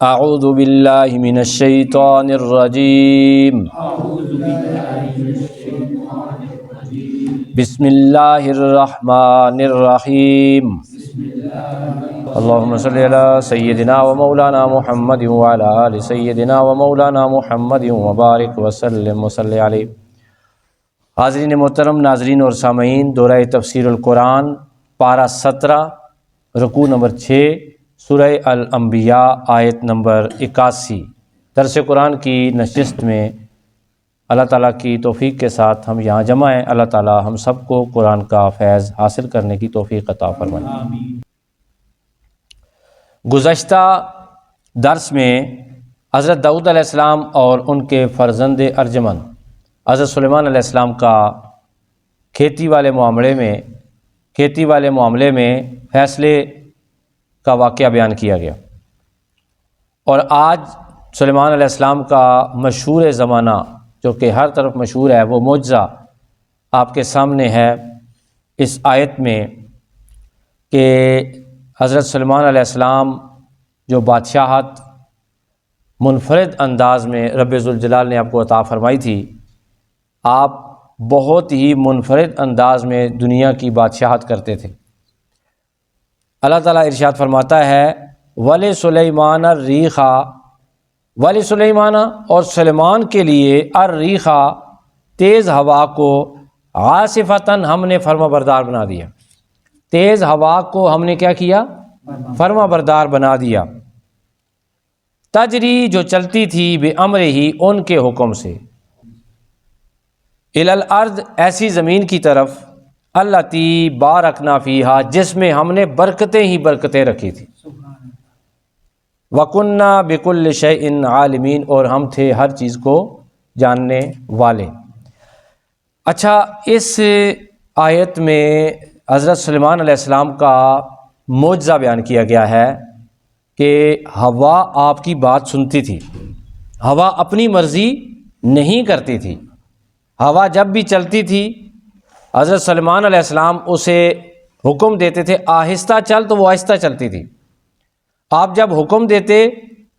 اعوذ باللہ من الشیطان الرجیم بسم اللہ الرحمن الرحیم اللہم صلی علی سیدنا و مولانا محمد وعلی آل سیدنا و مولانا محمد وبارک وسلم وصلی علیہ۔ حاضرین محترم، ناظرین اور سامعین، دورہ تفسیر القرآن پارہ 17 رکوع نمبر 6 سورہ الانبیاء آیت نمبر 81 درس قرآن کی نشست میں اللہ تعالیٰ کی توفیق کے ساتھ ہم یہاں جمع ہیں۔ اللہ تعالیٰ ہم سب کو قرآن کا فیض حاصل کرنے کی توفیق عطا فرمائے۔ گزشتہ درس میں حضرت داؤد علیہ السلام اور ان کے فرزند ارجمند حضرت سلیمان علیہ السلام کا کھیتی والے معاملے میں فیصلے کا واقعہ بیان کیا گیا، اور آج سلیمان علیہ السلام کا مشہور زمانہ جو کہ ہر طرف مشہور ہے، وہ معجزہ آپ کے سامنے ہے اس آیت میں کہ حضرت سلیمان علیہ السلام جو بادشاہت منفرد انداز میں رب ذوالجلال نے آپ کو عطا فرمائی تھی، آپ بہت ہی منفرد انداز میں دنیا کی بادشاہت کرتے تھے۔ اللہ تعالیٰ ارشاد فرماتا ہے وَلِسُلَيْمَانَ الرِّيحَ، وَلِسُلَيْمَانَ اور سلیمان کے لیے الرِّيحَ تیز ہوا کو عاصفۃً ہم نے فرما بردار بنا دیا۔ تیز ہوا کو ہم نے کیا کیا؟ فرما بردار بنا دیا۔ تجری جو چلتی تھی بِأَمْرِهِ ان کے حکم سے، اِلَى الْأَرْضِ ایسی زمین کی طرف، الَّتِي بَارَكْنَا فِيهَا جس میں ہم نے برکتیں ہی برکتیں رکھی تھی، وَكُنَّا بِكُلِّ شَيْءٍ عَالِمِينَ اور ہم تھے ہر چیز کو جاننے والے۔ اچھا، اس آیت میں حضرت سلیمان علیہ السلام کا معجزہ بیان کیا گیا ہے کہ ہوا آپ کی بات سنتی تھی، ہوا اپنی مرضی نہیں کرتی تھی۔ ہوا جب بھی چلتی تھی حضرت سلیمان علیہ السلام اسے حکم دیتے تھے آہستہ چل تو وہ آہستہ چلتی تھی، آپ جب حکم دیتے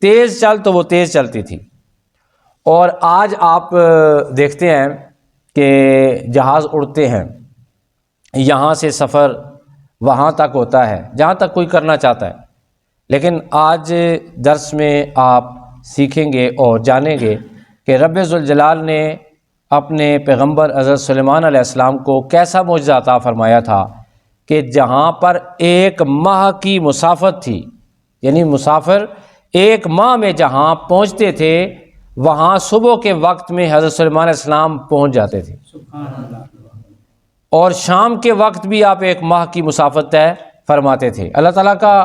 تیز چل تو وہ تیز چلتی تھی۔ اور آج آپ دیکھتے ہیں کہ جہاز اڑتے ہیں، یہاں سے سفر وہاں تک ہوتا ہے جہاں تک کوئی کرنا چاہتا ہے، لیکن آج درس میں آپ سیکھیں گے اور جانیں گے کہ رب ذوالجلال نے اپنے پیغمبر حضرت سلیمان علیہ السلام کو کیسا معجزہ عطا فرمایا تھا کہ جہاں پر 1 ماہ کی مسافت تھی، یعنی مسافر 1 ماہ میں جہاں پہنچتے تھے وہاں صبح کے وقت میں حضرت سلیمان علیہ السلام پہنچ جاتے تھے، اور شام کے وقت بھی آپ 1 ماہ کی مسافت طے فرماتے تھے۔ اللہ تعالیٰ کا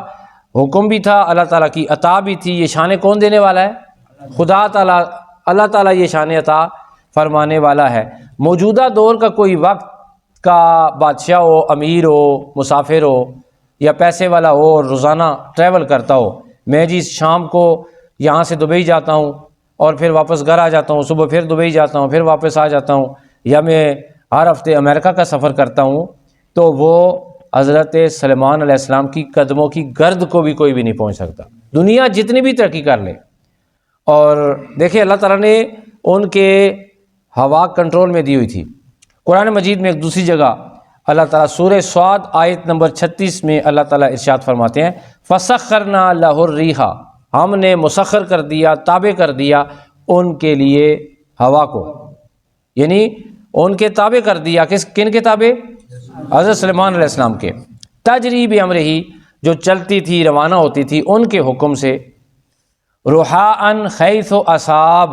حکم بھی تھا، اللہ تعالیٰ کی عطا بھی تھی۔ یہ شان کون دینے والا ہے؟ خدا تعالیٰ، اللہ تعالیٰ یہ شان عطا فرمانے والا ہے۔ موجودہ دور کا کوئی وقت کا بادشاہ ہو، امیر ہو، مسافر ہو یا پیسے والا ہو اور روزانہ ٹریول کرتا ہو، میں جی شام کو یہاں سے دبئی جاتا ہوں اور پھر واپس گھر آ جاتا ہوں، صبح پھر دبئی جاتا ہوں، پھر واپس آ جاتا ہوں، یا میں ہر ہفتے امریکہ کا سفر کرتا ہوں، تو وہ حضرت سلیمان علیہ السلام کی قدموں کی گرد کو بھی کوئی بھی نہیں پہنچ سکتا، دنیا جتنی بھی ترقی کر لے۔ اور دیکھیں اللہ تعالیٰ نے ان کے ہوا کنٹرول میں دی ہوئی تھی۔ قرآن مجید میں ایک دوسری جگہ اللہ تعالیٰ سورہ صاد آیت نمبر 36 میں اللہ تعالیٰ ارشاد فرماتے ہیں فَسَخَّرْنَا لَهُ الرِّيحَ ہم نے مسخر کر دیا، تابع کر دیا ان کے لیے ہوا کو، یعنی ان کے تابع کر دیا۔ کن کے تابع؟ حضرت سلیمان علیہ السلام کے۔ تجری بِأَمْرِهِ جو چلتی تھی، روانہ ہوتی تھی ان کے حکم سے، رُحَاءً حَيْثُ أَصَابَ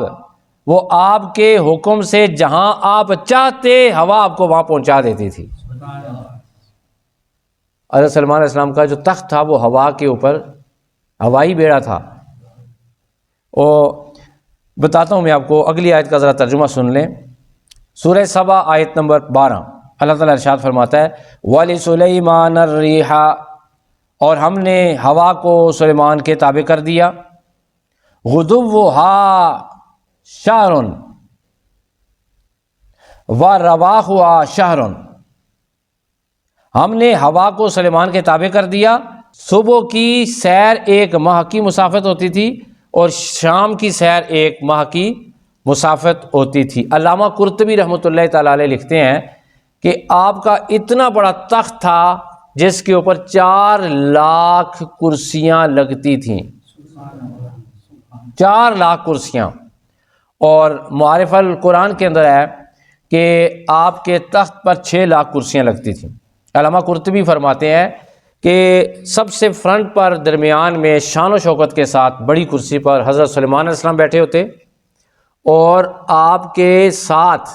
وہ آپ کے حکم سے جہاں آپ چاہتے ہوا آپ کو وہاں پہنچا دیتی تھی۔ حضرت سلیمان علیہ السلام کا جو تخت تھا وہ ہوا کے اوپر ہوائی بیڑا تھا۔ اور بتاتا ہوں میں آپ کو، اگلی آیت کا ذرا ترجمہ سن لیں۔ سورہ سبا آیت نمبر 12 اللہ تعالیٰ ارشاد فرماتا ہے وَلِسُلَيْمَانَ الرِّيحَ اور ہم نے ہوا کو سلیمان کے تابع کر دیا، غُدُوُّهَا شَهْرٌ وَرَوَاحُهَا شَهْرٌ ہم نے ہوا کو سلیمان کے تابع کر دیا صبح کی سیر 1 ماہ کی مسافت ہوتی تھی اور شام کی سیر 1 ماہ کی مسافت ہوتی تھی۔ علامہ قرطبی رحمۃ اللہ تعالی علیہ لکھتے ہیں کہ آپ کا اتنا بڑا تخت تھا جس کے اوپر 4 لاکھ کرسیاں لگتی تھیں، 4 لاکھ کرسیاں۔ اور معارف القرآن کے اندر ہے کہ آپ کے تخت پر 6 لاکھ کرسیاں لگتی تھیں۔ علامہ قرطبی فرماتے ہیں کہ سب سے فرنٹ پر درمیان میں شان و شوکت کے ساتھ بڑی کرسی پر حضرت سلیمان علیہ السلام بیٹھے ہوتے، اور آپ کے ساتھ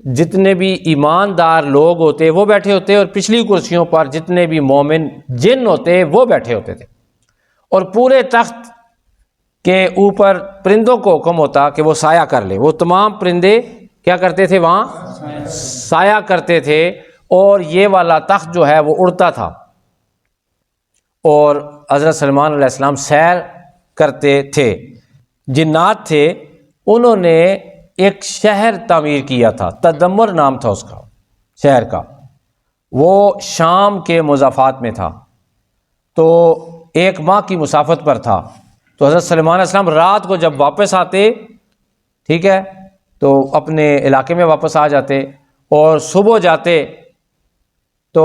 جتنے بھی ایماندار لوگ ہوتے وہ بیٹھے ہوتے، اور پچھلی کرسیوں پر جتنے بھی مومن جن ہوتے وہ بیٹھے ہوتے تھے، اور پورے تخت کے اوپر پرندوں کو حکم ہوتا کہ وہ سایہ کر لے۔ وہ تمام پرندے کیا کرتے تھے؟ وہاں سایہ کرتے تھے، اور یہ والا تخت جو ہے وہ اڑتا تھا، اور حضرت سلیمان علیہ السلام سیر کرتے تھے۔ جنات تھے، انہوں نے ایک شہر تعمیر کیا تھا، تدمر نام تھا اس کا شہر کا، وہ شام کے مضافات میں تھا، تو 1 ماہ کی مسافت پر تھا۔ تو حضرت سلیمان علیہ السلام رات کو جب واپس آتے، ٹھیک ہے، تو اپنے علاقے میں واپس آ جاتے، اور صبح جاتے تو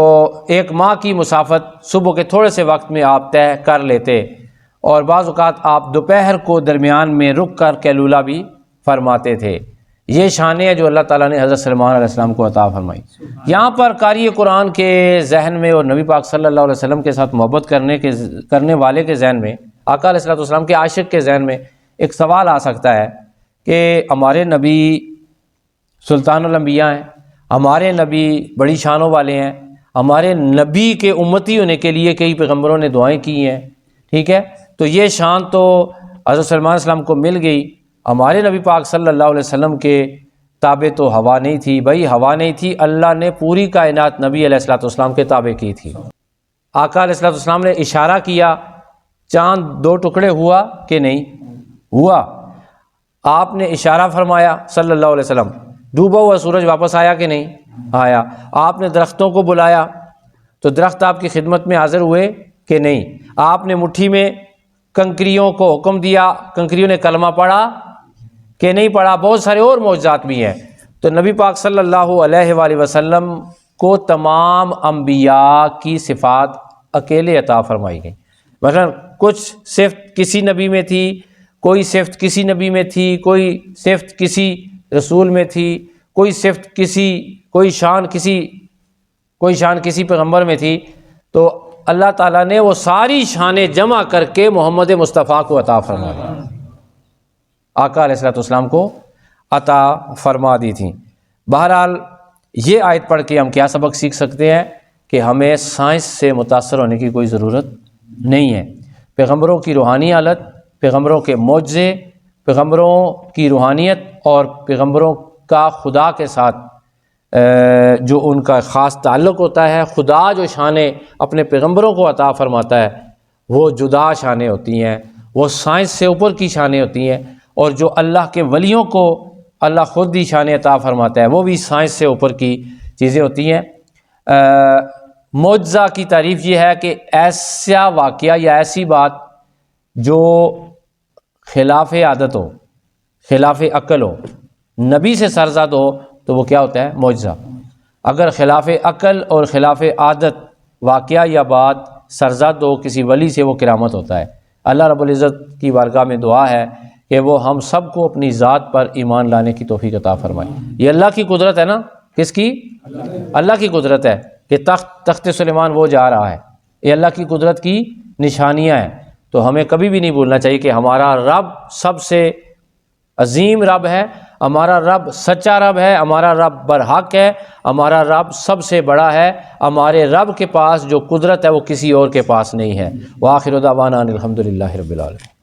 1 ماہ کی مسافت صبح کے تھوڑے سے وقت میں آپ طے کر لیتے، اور بعض اوقات آپ دوپہر کو درمیان میں رک کر قیلولہ بھی فرماتے تھے۔ یہ شانیں ہیں جو اللہ تعالیٰ نے حضرت سلیمان علیہ السلام کو عطا فرمائی۔ یہاں پر قاری قرآن کے ذہن میں اور نبی پاک صلی اللہ علیہ وسلم کے ساتھ محبت کرنے والے کے ذہن میں، آقا علیہ السلام کے عاشق کے ذہن میں ایک سوال آ سکتا ہے کہ ہمارے نبی سلطان الانبیاء ہیں، ہمارے نبی بڑی شانوں والے ہیں، ہمارے نبی کے امتی ہونے کے لیے کئی پیغمبروں نے دعائیں کی ہیں، ٹھیک ہے، تو یہ شان تو حضرت سلیمان علیہ السلام کو مل گئی، ہمارے نبی پاک صلی اللہ علیہ وسلم کے تابع تو ہوا نہیں تھی۔ بھائی ہوا نہیں تھی، اللہ نے پوری کائنات نبی علیہ السلام کے تابع کی تھی۔ آقا علیہ السلام نے اشارہ کیا، چاند 2 ٹکڑے ہوا کہ نہیں ہوا؟ آپ نے اشارہ فرمایا صلی اللہ علیہ وسلم، ڈوبا ہوا سورج واپس آیا کہ نہیں آیا؟ آپ نے درختوں کو بلایا تو درخت آپ کی خدمت میں حاضر ہوئے کہ نہیں؟ آپ نے مٹھی میں کنکریوں کو حکم دیا، کنکریوں نے کلمہ پڑھا کہ نہیں پڑھا؟ بہت سارے اور معجزات بھی ہیں۔ تو نبی پاک صلی اللہ علیہ وآلہ وسلم کو تمام انبیاء کی صفات اکیلے عطا فرمائی گئی۔ مثلا کچھ صفت کسی نبی میں تھی، کوئی صفت کسی نبی میں تھی، کوئی صفت کسی رسول میں تھی، کوئی صفت کوئی شان کسی پیغمبر میں تھی، تو اللہ تعالیٰ نے وہ ساری شانیں جمع کر کے محمد مصطفیٰ کو عطا فرما دی، آقا علیہ السلام کو عطا فرما دی تھیں۔ بہرحال یہ آیت پڑھ کے ہم کیا سبق سیکھ سکتے ہیں کہ ہمیں سائنس سے متاثر ہونے کی کوئی ضرورت نہیں ہے۔ پیغمبروں کی روحانی حالت، پیغمبروں کے معجزے، پیغمبروں کی روحانیت اور پیغمبروں کا خدا کے ساتھ جو ان کا خاص تعلق ہوتا ہے، خدا جو شانیں اپنے پیغمبروں کو عطا فرماتا ہے وہ جدا شانیں ہوتی ہیں، وہ سائنس سے اوپر کی شانیں ہوتی ہیں، اور جو اللہ کے ولیوں کو اللہ خود ہی شانیں عطا فرماتا ہے وہ بھی سائنس سے اوپر کی چیزیں ہوتی ہیں۔ معجزہ کی تعریف یہ ہے کہ ایسا واقعہ یا ایسی بات جو خلاف عادت ہو، خلاف عقل ہو، نبی سے سرزد ہو تو وہ کیا ہوتا ہے؟ معجزہ۔ اگر خلاف عقل اور خلاف عادت واقعہ یا بات سرزد ہو کسی ولی سے، وہ کرامت ہوتا ہے۔ اللہ رب العزت کی بارگاہ میں دعا ہے کہ وہ ہم سب کو اپنی ذات پر ایمان لانے کی توفیق عطا فرمائے۔ یہ اللہ کی قدرت ہے نا، کس کی؟ اللہ کی قدرت ہے کہ تخت سلیمان وہ جا رہا ہے، یہ اللہ کی قدرت کی نشانیاں ہیں۔ تو ہمیں کبھی بھی نہیں بھولنا چاہیے کہ ہمارا رب سب سے عظیم رب ہے، ہمارا رب سچا رب ہے، ہمارا رب برحق ہے، ہمارا رب سب سے بڑا ہے، ہمارے رب کے پاس جو قدرت ہے وہ کسی اور کے پاس نہیں ہے۔ وآخر دعوانا ان الحمد للہ رب العالمین۔